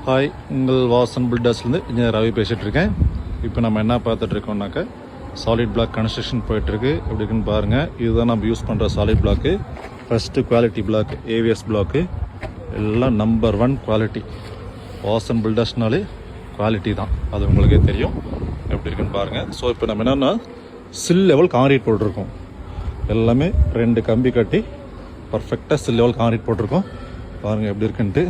Hi, உங்கள் Vasan பில்டர்ஸ்லேருந்து engineer Ravi பேசிகிட்டு இருக்கேன். இப்போ நம்ம என்ன பார்த்துட்டு இருக்கோம்னாக்கா சாலிட் பிளாக் கன்ஸ்ட்ரக்ஷன் போயிட்டுருக்கு. எப்படி இருக்குன்னு பாருங்கள். இதுதான் நம்ம யூஸ் பண்ணுற solid block. First quality block AVS block, எல்லாம் நம்பர் 1 குவாலிட்டி. வாசன் பில்டர்ஸ்னாலே குவாலிட்டி தான், அது உங்களுக்கே தெரியும். எப்படி இருக்குன்னு பாருங்கள். ஸோ இப்போ நம்ம என்னென்னா சில் லெவல் கான்கிரீட் போட்டிருக்கோம். எல்லாமே 2 கம்பி கட்டி பர்ஃபெக்டாக சில் லெவல் கான்கிரீட் போட்டிருக்கோம். பாருங்கள் எப்படி இருக்குன்ட்டு.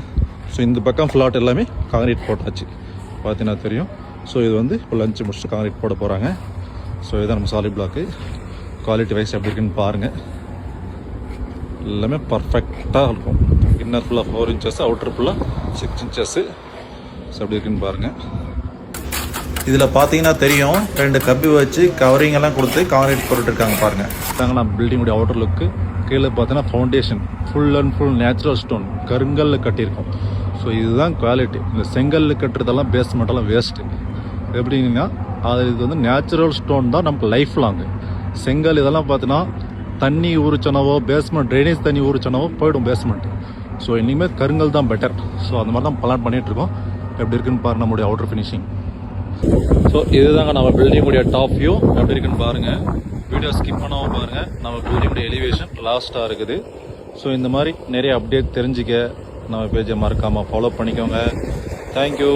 ஸோ இந்த பக்கம் ஃப்ளாட் எல்லாமே கான்கிரீட் போட்டாச்சு, பார்த்தீங்கன்னா தெரியும். ஸோ இது வந்து இப்போ லஞ்சு முடிச்சுட்டு கான்கிரீட் போட போகிறாங்க. ஸோ இதுதான் நம்ம சாலிட் பிளாக்கு. குவாலிட்டி வைஸ் எப்படி இருக்குன்னு பாருங்கள். எல்லாமே பர்ஃபெக்டாக இருக்கும். இன்னர் ஃபுல்லாக 4 inches, அவுட்டர் ஃபுல்லாக 6 inches. ஸோ எப்படி இருக்குன்னு பாருங்கள். இதில் பார்த்தீங்கன்னா தெரியும், 2 கம்பி வச்சு கவரிங் எல்லாம் கொடுத்து கான்கிரீட் போட்டுருக்காங்க. பாருங்கள் தாங்க நான் பில்டிங்குடைய அவுட்டர் லுக்கு. கீழே பார்த்தீங்கன்னா foundation full and full natural stone கருங்கல்ல கட்டியிருக்கோம். ஸோ இதுதான் குவாலிட்டி. இந்த செங்கல்ல கட்டுறதெல்லாம் பேஸ்மெண்ட்டெல்லாம் வேஸ்ட்டு. எப்படின்னா இது வந்து நேச்சுரல் ஸ்டோன் தான் நமக்கு லைஃப் லாங்கு. செங்கல் இதெல்லாம் பார்த்தீங்கன்னா தண்ணி ஊறிச்சனவோ, பேஸ்மெண்ட் ட்ரைனேஜ் தண்ணி ஊறிச்சனவோ போய்டும் பேஸ்மெண்ட். ஸோ இனிமேல் கருங்கல் தான் பெட்டர். ஸோ அந்த மாதிரி தான் பிளான் பண்ணிகிட்ருக்கோம். எப்படி இருக்குன்னு பாருங்கள் நம்மளுடைய அவுட்டர் ஃபினிஷிங். ஸோ இதுதாங்க நம்ம பில்டிங்குடைய டாப் வியூ. எப்படி இருக்குன்னு பாருங்கள். வீடியோ ஸ்கிப் பண்ணாமல் பாருங்கள். நம்ம பில்டிங்குடைய எலிவேஷன் லாஸ்ட்டாக இருக்குது. ஸோ இந்த மாதிரி நிறைய அப்டேட் தெரிஞ்சுக்க நம்ம பேஜை மறக்காமல் ஃபாலோ பண்ணிக்கோங்க. தேங்க்யூ.